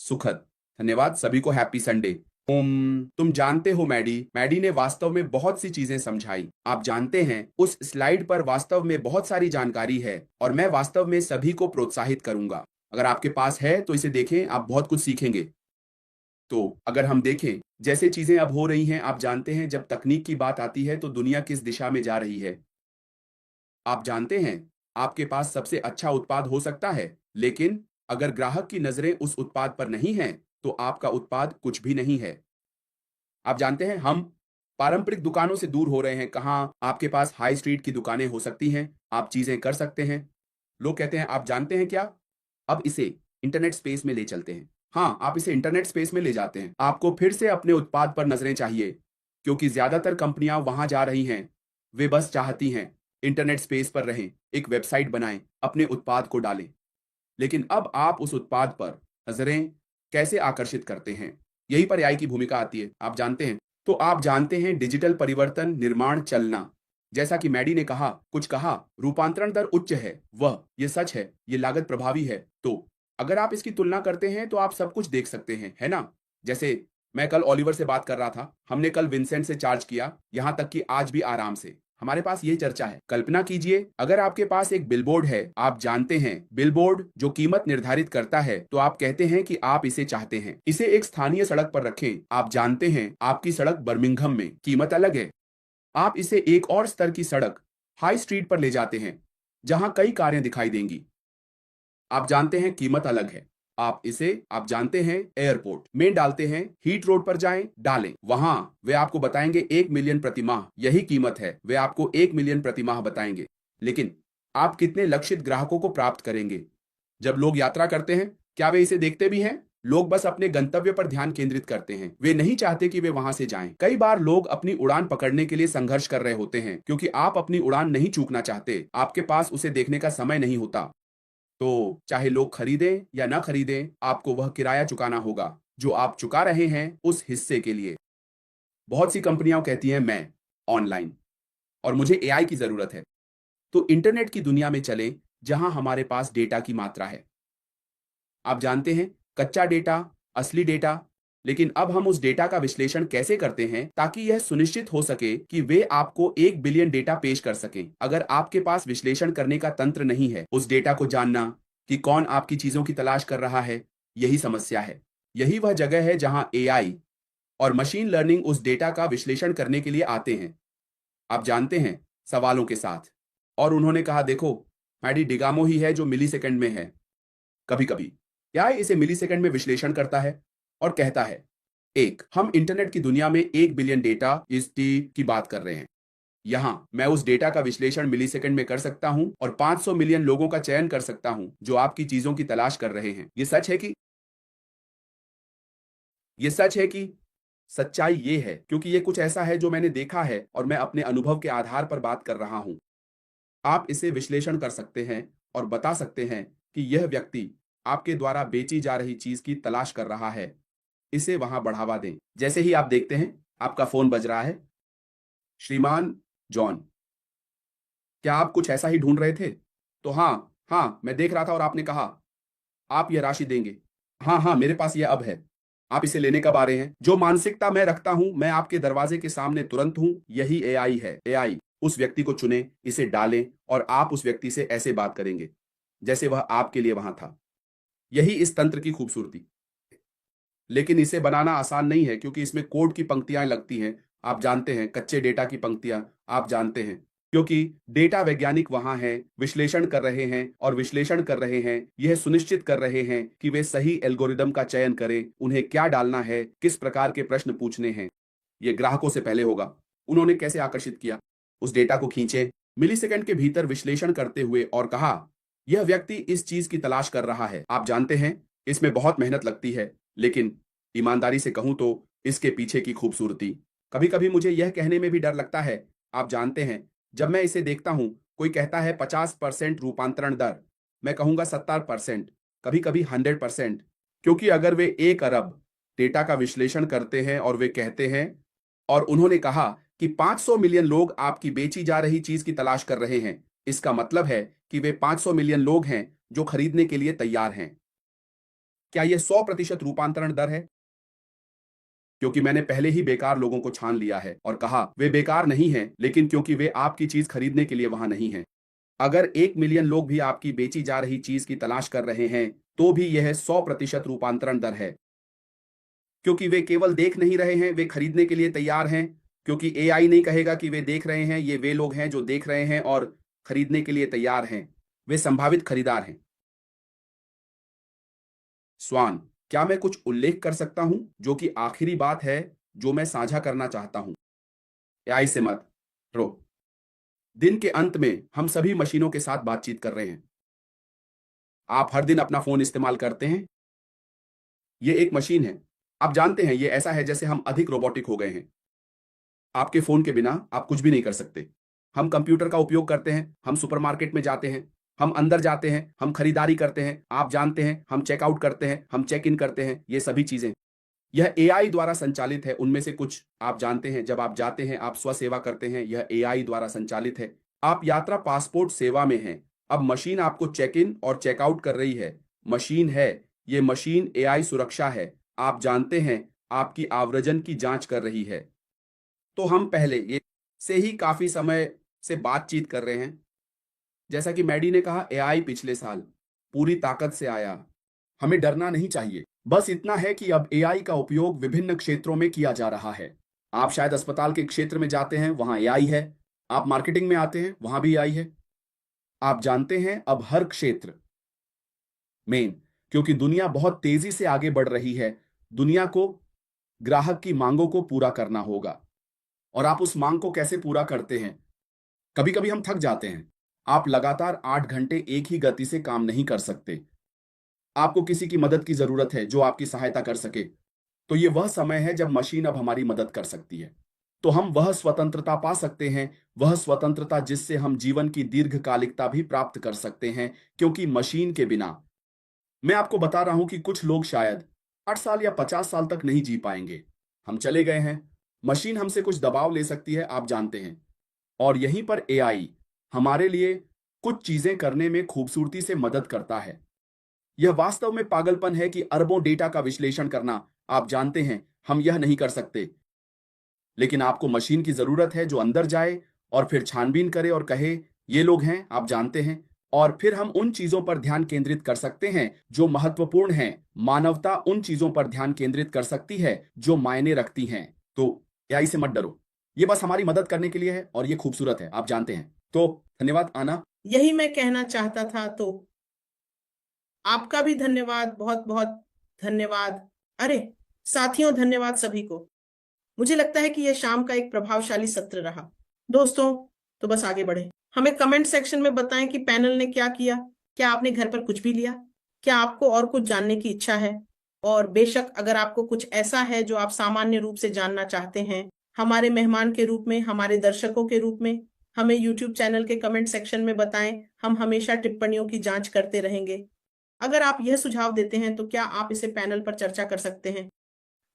सुखद। धन्यवाद। सभी को हैप्पी संडे। तुम जानते हो मैडी मैडी ने वास्तव में बहुत सी चीजें समझाई। आप जानते हैं उस स्लाइड पर वास्तव में बहुत सारी जानकारी है और मैं वास्तव में सभी को प्रोत्साहित करूंगा। अगर आपके पास है तो इसे देखें, आप बहुत कुछ सीखेंगे। तो अगर हम देखें जैसे चीजें अब हो रही हैं, आप जानते हैं जब तकनीक की बात आती है तो दुनिया किस दिशा में जा रही है। आप जानते हैं आपके पास सबसे अच्छा उत्पाद हो सकता है, लेकिन अगर ग्राहक की नजरें उस उत्पाद पर नहीं हैं तो आपका उत्पाद कुछ भी नहीं है। आप जानते हैं हम पारंपरिक दुकानों से दूर हो रहे हैं। कहाँ आपके पास हाई स्ट्रीट की दुकानें हो सकती हैं, आप चीजें कर सकते हैं। लोग कहते हैं आप जानते हैं क्या, अब इसे इंटरनेट स्पेस में ले चलते हैं। हाँ, आप इसे इंटरनेट स्पेस में ले जाते हैं। आपको फिर से अपने उत्पाद पर नजरें चाहिए, क्योंकि ज्यादातर कंपनियां वहां जा रही हैं। वे बस चाहती हैं इंटरनेट स्पेस पर रहें, एक वेबसाइट बनाएं, अपने उत्पाद को डालें। लेकिन अब आप उस उत्पाद पर नजरें कैसे आकर्षित करते हैं, यही पर एआई की भूमिका आती है। आप जानते हैं, तो आप जानते हैं डिजिटल परिवर्तन निर्माण चलना। जैसा कि मैडी ने कहा, कुछ कहा, रूपांतरण दर उच्च है, वह ये सच है, ये लागत प्रभावी है। तो अगर आप इसकी तुलना करते हैं तो आप सब कुछ देख सकते हैं, है ना। जैसे मैं कल ओलिवर से बात कर रहा था, हमने कल विंसेंट से चार्ज किया, यहां तक कि आज भी आराम से हमारे पास ये चर्चा है। कल्पना कीजिए अगर आपके पास एक बिलबोर्ड है, आप जानते हैं बिलबोर्ड जो कीमत निर्धारित करता है, तो आप कहते हैं कि आप इसे चाहते हैं, इसे एक स्थानीय सड़क पर रखें। आप जानते हैं आपकी सड़क बर्मिंघम में, कीमत अलग है। आप इसे एक और स्तर की सड़क हाई स्ट्रीट पर ले जाते हैं जहां कई कारें दिखाई देंगी। आप जानते हैं कीमत अलग है। आप इसे, आप जानते हैं, एयरपोर्ट में डालते हैं, हीट रोड पर जाएं, डालें, वहां वे आपको बताएंगे 1 मिलियन प्रति माह, यही कीमत है, वे आपको 1 मिलियन प्रति माह बताएंगे। लेकिन आप कितने लक्षित ग्राहकों को प्राप्त करेंगे। जब लोग यात्रा करते हैं, क्या वे इसे देखते भी हैं। लोग बस अपने गंतव्य पर ध्यान केंद्रित करते हैं, वे नहीं चाहते कि वे वहां से जाएं। कई बार लोग अपनी उड़ान पकड़ने के लिए संघर्ष कर रहे होते हैं, क्योंकि आप अपनी उड़ान नहीं चूकना चाहते, आपके पास उसे देखने का समय नहीं होता। तो चाहे लोग खरीदें या ना खरीदें, आपको वह किराया चुकाना होगा जो आप चुका रहे हैं उस हिस्से के लिए। बहुत सी कंपनियां कहती हैं मैं ऑनलाइन और मुझे एआई की जरूरत है। तो इंटरनेट की दुनिया में चलें जहां हमारे पास डेटा की मात्रा है। आप जानते हैं कच्चा डेटा, असली डेटा। लेकिन अब हम उस डेटा का विश्लेषण कैसे करते हैं ताकि यह सुनिश्चित हो सके कि वे आपको 1 बिलियन डेटा पेश कर सकें। अगर आपके पास विश्लेषण करने का तंत्र नहीं है, उस डेटा को जानना कि कौन आपकी चीजों की तलाश कर रहा है, यही समस्या है। यही वह जगह है जहां एआई और मशीन लर्निंग उस डेटा का विश्लेषण करने के लिए आते हैं। आप जानते हैं, सवालों के साथ। और उन्होंने कहा देखो, मैडी डिगामो ही है जो मिली सेकंड में है। कभी कभी क्या इसे मिली सेकंड में विश्लेषण करता है और कहता है एक, हम इंटरनेट की दुनिया में 1 बिलियन डेटा इस टी की बात कर रहे हैं। यहां मैं उस डेटा का विश्लेषण मिलीसेकंड में कर सकता हूं और 500 मिलियन लोगों का चयन कर सकता हूं जो आपकी चीजों की तलाश कर रहे हैं। ये सच है कि सच्चाई ये है, क्योंकि ये कुछ ऐसा है जो मैंने देखा है और मैं अपने अनुभव के आधार पर बात कर रहा हूं। आप इसे विश्लेषण कर सकते हैं और बता सकते हैं कि यह व्यक्ति आपके द्वारा बेची जा रही चीज की तलाश कर रहा है। इसे वहां बढ़ावा दें। जैसे ही आप देखते हैं आपका फोन बज रहा है। श्रीमान जॉन, क्या आप कुछ ऐसा ही ढूंढ रहे थे। तो हाँ, हाँ मैं देख रहा था और आपने कहा आप यह राशि देंगे। हाँ हाँ, मेरे पास यह अब है। आप इसे लेने कब आ रहे हैं। जो मानसिकता मैं रखता हूं, मैं आपके दरवाजे के सामने तुरंत हूं, यही एआई है। एआई उस व्यक्ति को चुने, इसे डालें और आप उस व्यक्ति से ऐसे बात करेंगे जैसे वह आपके लिए वहां था। यही इस तंत्र की खूबसूरती। लेकिन इसे बनाना आसान नहीं है, क्योंकि इसमें कोड की पंक्तियां लगती हैं। आप जानते हैं, कच्चे डेटा की पंक्तियां। आप जानते हैं, क्योंकि डेटा वैज्ञानिक वहां हैं, विश्लेषण कर रहे हैं और विश्लेषण कर रहे हैं, यह सुनिश्चित कर रहे हैं कि वे सही एल्गोरिदम का चयन करें, उन्हें क्या डालना है, किस प्रकार के प्रश्न पूछने हैं। यह ग्राहकों से पहले होगा। उन्होंने कैसे आकर्षित किया, उस डेटा को खींचे, मिलीसेकंड के भीतर विश्लेषण करते हुए और कहा यह व्यक्ति इस चीज की तलाश कर रहा है। आप जानते हैं इसमें बहुत मेहनत लगती है, लेकिन ईमानदारी से कहूं तो इसके पीछे की खूबसूरती। कभी कभी मुझे यह कहने में भी डर लगता है। आप जानते हैं, जब मैं इसे देखता हूं, कोई कहता है 50% रूपांतरण दर, मैं कहूंगा 70%, कभी कभी 100%। क्योंकि अगर वे 1 अरब डेटा का विश्लेषण करते हैं और वे कहते हैं, और उन्होंने कहा कि 500 मिलियन लोग आपकी बेची जा रही चीज की तलाश कर रहे हैं, इसका मतलब है कि वे 500 मिलियन लोग हैं जो खरीदने के लिए तैयार हैं। क्या यह 100% रूपांतरण दर है? क्योंकि मैंने पहले ही बेकार लोगों को छान लिया है और कहा वे बेकार नहीं हैं, लेकिन क्योंकि वे आपकी चीज खरीदने के लिए वहां नहीं हैं। अगर 1 मिलियन लोग भी आपकी बेची जा रही चीज की तलाश कर रहे हैं, तो भी यह 100% रूपांतरण दर है। क्योंकि वे केवल देख नहीं रहे हैं, वे खरीदने के लिए तैयार हैं। क्योंकि एआई नहीं कहेगा कि वे देख रहे हैं, ये वे लोग हैं जो देख रहे हैं और खरीदने के लिए तैयार हैं। वे संभावित खरीदार हैं। स्वान, क्या मैं कुछ उल्लेख कर सकता हूं जो कि आखिरी बात है जो मैं साझा करना चाहता हूं? एआई से मत रो। दिन के अंत में हम सभी मशीनों के साथ बातचीत कर रहे हैं। आप हर दिन अपना फोन इस्तेमाल करते हैं। ये एक मशीन है। आप जानते हैं, ये ऐसा है जैसे हम अधिक रोबोटिक हो गए हैं। आपके फोन के बिना आप कुछ भी नहीं कर सकते। हम कंप्यूटर का उपयोग करते हैं, हम सुपरमार्केट में जाते हैं, हम अंदर जाते हैं, हम खरीदारी करते हैं, आप जानते हैं, हम चेकआउट करते हैं, हम चेक इन करते हैं, ये सभी चीजें। यह एआई द्वारा संचालित है। उनमें से कुछ आप जानते हैं, जब आप जाते हैं, आप स्वसेवा करते हैं, यह एआई द्वारा संचालित है। आप यात्रा पासपोर्ट सेवा में हैं। अब मशीन आपको चेक इन और चेकआउट कर रही है। मशीन है, ये मशीन एआई सुरक्षा है। आप जानते हैं, आपकी आव्रजन की जांच कर रही है। तो हम पहले ये से ही काफी समय से बातचीत कर रहे हैं। जैसा कि मैडी ने कहा, एआई पिछले साल पूरी ताकत से आया। हमें डरना नहीं चाहिए। बस इतना है कि अब एआई का उपयोग विभिन्न क्षेत्रों में किया जा रहा है। आप शायद अस्पताल के क्षेत्र में जाते हैं, वहां एआई है। आप मार्केटिंग में आते हैं, वहां भी एआई है। आप जानते हैं, अब हर क्षेत्र में, क्योंकि दुनिया बहुत तेजी से आगे बढ़ रही है, दुनिया को ग्राहक की मांगों को पूरा करना होगा। और आप उस मांग को कैसे पूरा करते हैं? कभी कभी हम थक जाते हैं। आप लगातार 8 घंटे एक ही गति से काम नहीं कर सकते। आपको किसी की मदद की जरूरत है जो आपकी सहायता कर सके। तो ये वह समय है जब मशीन अब हमारी मदद कर सकती है। तो हम वह स्वतंत्रता पा सकते हैं, वह स्वतंत्रता जिससे हम जीवन की दीर्घकालिकता भी प्राप्त कर सकते हैं। क्योंकि मशीन के बिना, मैं आपको बता रहा हूं कि कुछ लोग शायद 8 साल या 50 साल तक नहीं जी पाएंगे। हम चले गए हैं। मशीन हमसे कुछ दबाव ले सकती है, आप जानते हैं। और यहीं पर एआई हमारे लिए कुछ चीजें करने में खूबसूरती से मदद करता है। यह वास्तव में पागलपन है कि अरबों डेटा का विश्लेषण करना, आप जानते हैं, हम यह नहीं कर सकते। लेकिन आपको मशीन की जरूरत है जो अंदर जाए और फिर छानबीन करे और कहे ये लोग हैं, आप जानते हैं। और फिर हम उन चीजों पर ध्यान केंद्रित कर सकते हैं जो महत्वपूर्ण हैं। मानवता उन चीजों पर ध्यान केंद्रित कर सकती है जो मायने रखती हैं। तो एआई से मत डरो। ये बस हमारी मदद करने के लिए है और ये खूबसूरत है, आप जानते हैं। तो धन्यवाद आना। यही मैं कहना चाहता था। तो आपका भी धन्यवाद, बहुत बहुत धन्यवाद। अरे साथियों, धन्यवाद सभी को। मुझे लगता है कि यह शाम का एक प्रभावशाली सत्र रहा। दोस्तों, तो बस आगे बढ़े। हमें कमेंट सेक्शन में बताएं कि पैनल ने क्या किया। क्या आपने घर पर कुछ भी लिया? क्या आपको और कुछ जानने की इच्छा है? और बेशक अगर आपको कुछ ऐसा है जो आप सामान्य रूप से जानना चाहते हैं, हमारे मेहमान के रूप में, हमारे दर्शकों के रूप में, हमें यूट्यूब चैनल के कमेंट सेक्शन में बताएं। हम हमेशा टिप्पणियों की जांच करते रहेंगे। अगर आप यह सुझाव देते हैं तो क्या आप इसे पैनल पर चर्चा कर सकते हैं?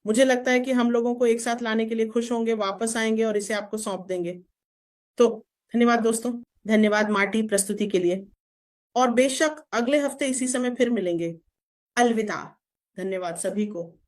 मुझे लगता है कि हम लोगों को एक साथ लाने के लिए खुश होंगे, वापस आएंगे और इसे आपको सौंप देंगे। तो धन्यवाद दोस्तों, धन्यवाद मार्टी प्रस्तुति के लिए। और बेशक अगले हफ्ते इसी समय फिर मिलेंगे। अलविदा। धन्यवाद सभी को।